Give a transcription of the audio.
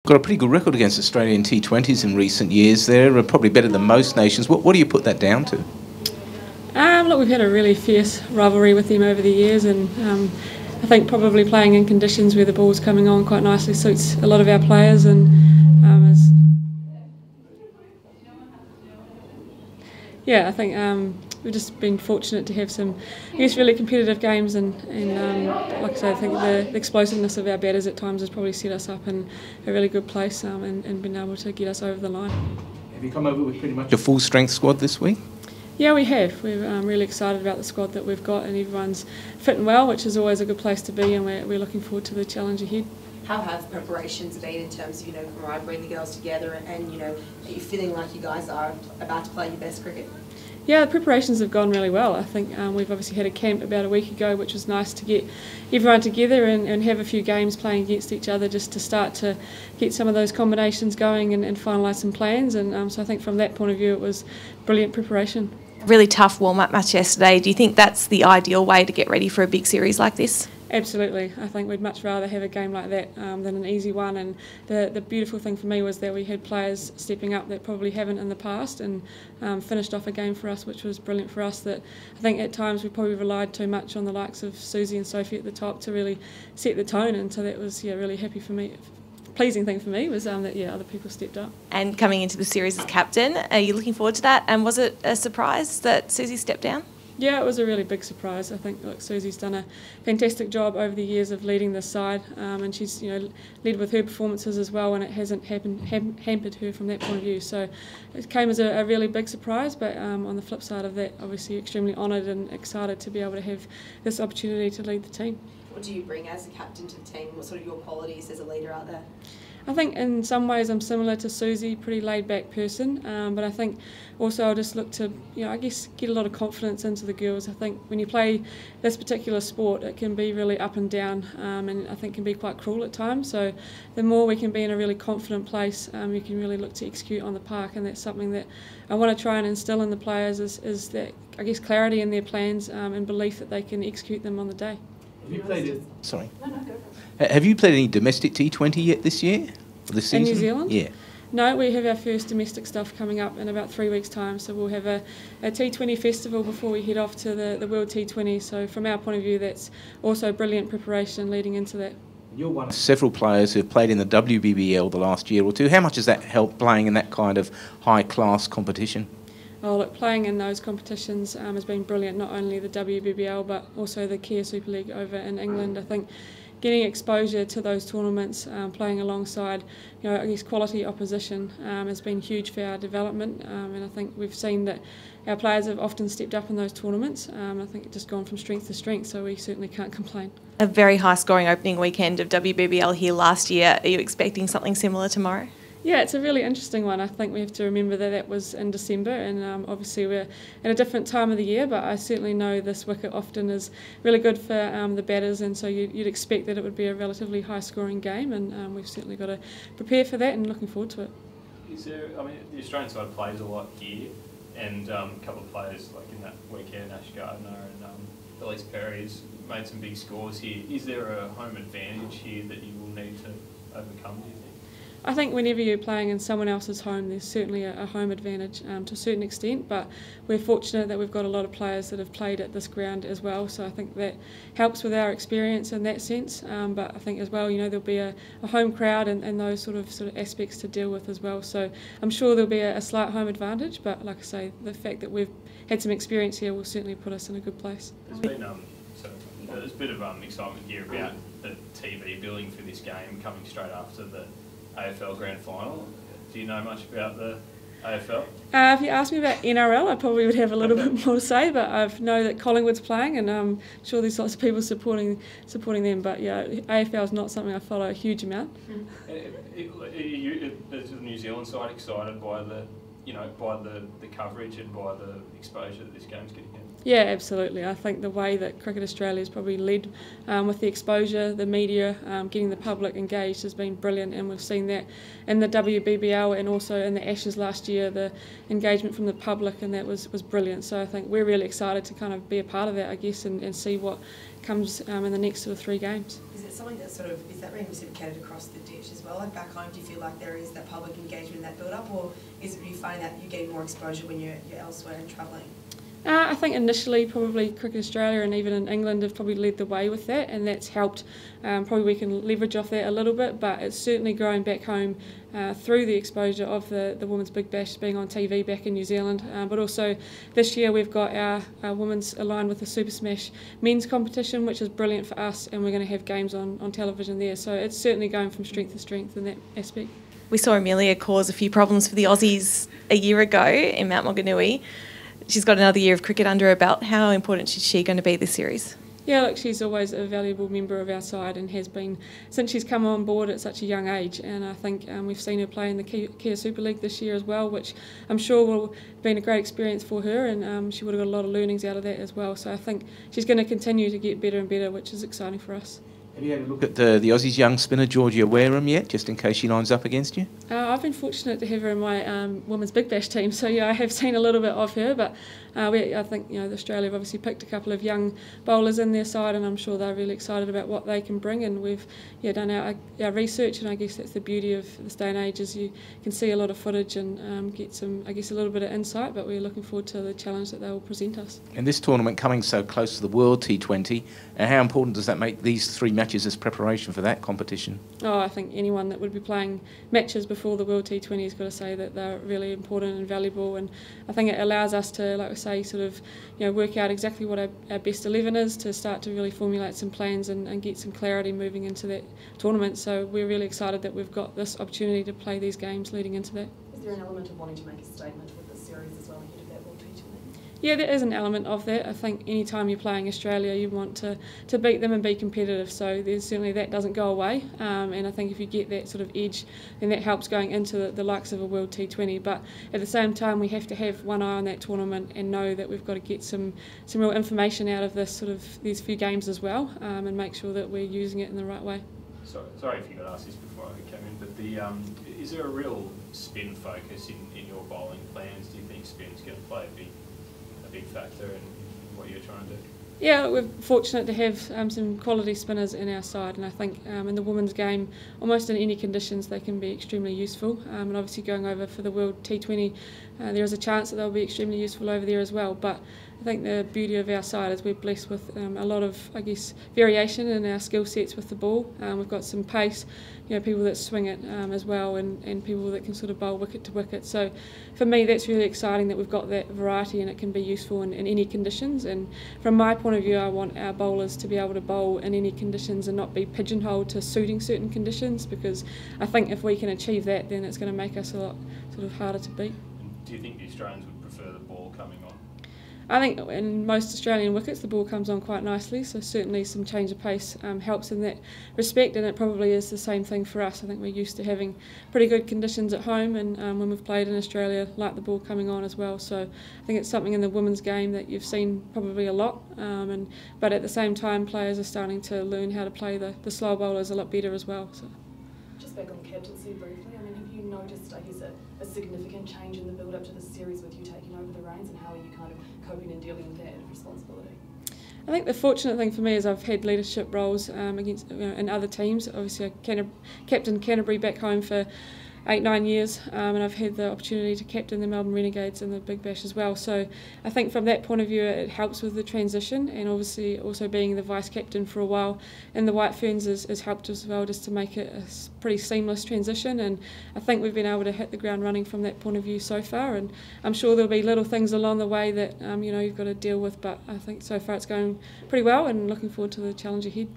got a pretty good record against Australian T20s in recent years. They're probably better than most nations. What do you put that down to? Look, we've had a really fierce rivalry with them over the years, and I think probably playing in conditions where the ball's coming on quite nicely suits a lot of our players, and I think we've just been fortunate to have some, really competitive games, and like I say, I think the explosiveness of our batters at times has probably set us up in a really good place, and been able to get us over the line. Have you come over with pretty much a full strength squad this week? Yeah, we have. We're really excited about the squad that we've got, and everyone's fit and well, which is always a good place to be, and we're looking forward to the challenge ahead. How have preparations been in terms of, camaraderie, the girls together, and, are you feeling like you guys are about to play your best cricket? Yeah, the preparations have gone really well. I think we've obviously had a camp about a week ago, which was nice to get everyone together and have a few games playing against each other, just to start to get some of those combinations going and finalise some plans. And so I think from that point of view, it was brilliant preparation. Really tough warm-up match yesterday. Do you think that's the ideal way to get ready for a big series like this? Absolutely. I think we'd much rather have a game like that than an easy one, and the beautiful thing for me was that we had players stepping up that probably haven't in the past, and finished off a game for us which was brilliant for us. That I think at times we probably relied too much on the likes of Susie and Sophie at the top to really set the tone, and so that was really happy for me. Pleasing thing for me was that other people stepped up. And coming into the series as captain, are you looking forward to that? And was it a surprise that Susie stepped down? Yeah, it was a really big surprise. I think Susie's done a fantastic job over the years of leading this side, and she's led with her performances as well, and it hasn't hampered her from that point of view. So it came as a really big surprise, but on the flip side of that, obviously extremely honoured and excited to be able to have this opportunity to lead the team. What do you bring as a captain to the team? What sort of your qualities as a leader out there? I think in some ways I'm similar to Susie, pretty laid back person, but I think also I'll just look to, I guess, get a lot of confidence into the girls. I think when you play this particular sport, it can be really up and down, and I think can be quite cruel at times. So the more we can be in a really confident place, you can really look to execute on the park, and that's something that I want to try and instill in the players is that, I guess, clarity in their plans, and belief that they can execute them on the day. Have you played Have you played any domestic T20 yet this year? Or this season? In New Zealand? Yeah. No, we have our first domestic stuff coming up in about 3 weeks' time, so we'll have a T20 festival before we head off to the World T20, so from our point of view that's also brilliant preparation leading into that. You're one of several players who have played in the WBBL the last year or two. How much has that helped playing in that kind of high-class competition? Oh, look, playing in those competitions has been brilliant, not only the WBBL but also the Kia Super League over in England. I think getting exposure to those tournaments, playing alongside, I guess, quality opposition has been huge for our development, and I think we've seen that our players have often stepped up in those tournaments. I think it's just gone from strength to strength, so we certainly can't complain. A very high-scoring opening weekend of WBBL here last year. Are you expecting something similar tomorrow? Yeah, it's a really interesting one. I think we have to remember that was in December, and obviously we're at a different time of the year, but I certainly know this wicket often is really good for the batters, and so you'd expect that it would be a relatively high-scoring game, and we've certainly got to prepare for that and looking forward to it. Is there, the Australian side plays a lot here, and a couple of players like in that weekend, Ash Gardner and Elise Perry's made some big scores here. Is there a home advantage here that you will need to overcome, do you think? I think whenever you're playing in someone else's home, there's certainly a home advantage to a certain extent, but we're fortunate that we've got a lot of players that have played at this ground as well, so I think that helps with our experience in that sense, but I think as well, there'll be a home crowd and those sort of aspects to deal with as well, so I'm sure there'll be a slight home advantage, but like I say, the fact that we've had some experience here will certainly put us in a good place. There's been there's a bit of excitement here about the TV billing for this game coming straight after the AFL Grand Final. Do you know much about the AFL? If you asked me about NRL, I probably would have a little bit more to say, but I know that Collingwood's playing, and I'm sure there's lots of people supporting them. But yeah, AFL is not something I follow a huge amount. Is the New Zealand side excited by the coverage and by the exposure that this game's getting? Yeah, absolutely. I think the way that Cricket Australia has probably led with the exposure, the media, getting the public engaged has been brilliant, and we've seen that in the WBBL and also in the Ashes last year, the engagement from the public, and that was brilliant. So I think we're really excited to kind of be a part of that, I guess, and see what comes in the next sort of 3 games. Is it something that is that being reciprocated across the ditch as well? Like back home, do you feel like there is that public engagement and that build-up, or is it you finding that you're getting more exposure when you're elsewhere and travelling? I think initially probably Cricket Australia and even in England have probably led the way with that, and that's helped. Probably we can leverage off that a little bit, but it's certainly growing back home through the exposure of the Women's Big Bash being on TV back in New Zealand. But also this year we've got our women's aligned with the Super Smash men's competition, which is brilliant for us, and we're going to have games on television there. So it's certainly going from strength to strength in that aspect. We saw Amelia cause a few problems for the Aussies a year ago in Mount Maunganui. She's got another year of cricket under her belt. How important is she going to be this series? Yeah, look, she's always a valuable member of our side and has been since she's come on board at such a young age. And I think we've seen her play in the Kia Super League this year as well, which I'm sure will have been a great experience for her, and she would have got a lot of learnings out of that as well. So I think she's going to continue to get better and better, which is exciting for us. Have you had a look at the Aussies' young spinner, Georgia Wareham, yet, just in case she lines up against you? I've been fortunate to have her in my Women's Big Bash team, so yeah, I have seen a little bit of her, but I think Australia have obviously picked a couple of young bowlers in their side, and I'm sure they're really excited about what they can bring, and we've done our research, and I guess that's the beauty of this day and age, is you can see a lot of footage and get some, I guess, a little bit of insight, but we're looking forward to the challenge that they will present us. And this tournament coming so close to the World T20, how important does that make these 3 matches as preparation for that competition? Oh, I think anyone that would be playing matches before the World T20 has got to say that they're really important and valuable, and I think it allows us to, like I say, sort of work out exactly what our best 11 is, to start to really formulate some plans and get some clarity moving into that tournament. So we're really excited that we've got this opportunity to play these games leading into that. Is there an element of wanting to make a statement with this series as well ahead of that World T20? Yeah, there is an element of that. I think any time you're playing Australia, you want to beat them and be competitive. So there's certainly that doesn't go away. And I think if you get that sort of edge, then that helps going into the likes of a World T20. But at the same time, we have to have one eye on that tournament and know that we've got to get some real information out of these few games as well, and make sure that we're using it in the right way. Sorry if you got asked this before I came in, but is there a real spin focus in your bowling plans? Do you think spin's going to play a big factor in what you're trying to do? Yeah, we're fortunate to have some quality spinners in our side, and I think in the women's game, almost in any conditions, they can be extremely useful. And obviously going over for the World T20, there is a chance that they'll be extremely useful over there as well. But I think the beauty of our side is we're blessed with a lot of, I guess, variation in our skill sets with the ball. We've got some pace, people that swing it as well, and people that can sort of bowl wicket to wicket. So for me, that's really exciting that we've got that variety and it can be useful in any conditions. And from my point of view, I want our bowlers to be able to bowl in any conditions and not be pigeonholed to suiting certain conditions, because I think if we can achieve that, then it's going to make us a lot sort of harder to beat. Do you think the Australians would prefer the ball coming on? I think in most Australian wickets the ball comes on quite nicely, so certainly some change of pace helps in that respect, and it probably is the same thing for us. I think we're used to having pretty good conditions at home, and when we've played in Australia, like the ball coming on as well. So I think it's something in the women's game that you've seen probably a lot, but at the same time players are starting to learn how to play the slow bowlers a lot better as well. So. Just back on captaincy briefly, I mean, have you noticed, I guess, a significant change in the build-up to the series with you taking over the reins, and how are you kind of coping and dealing with that responsibility? I think the fortunate thing for me is I've had leadership roles against in other teams. Obviously, I captained Canterbury back home for 8-9 years, and I've had the opportunity to captain the Melbourne Renegades in the Big Bash as well. So I think from that point of view it helps with the transition, and obviously also being the vice captain for a while in the White Ferns has helped as well, just to make it a pretty seamless transition. And I think we've been able to hit the ground running from that point of view so far, and I'm sure there'll be little things along the way that you've got to deal with, but I think so far it's going pretty well, and looking forward to the challenge ahead.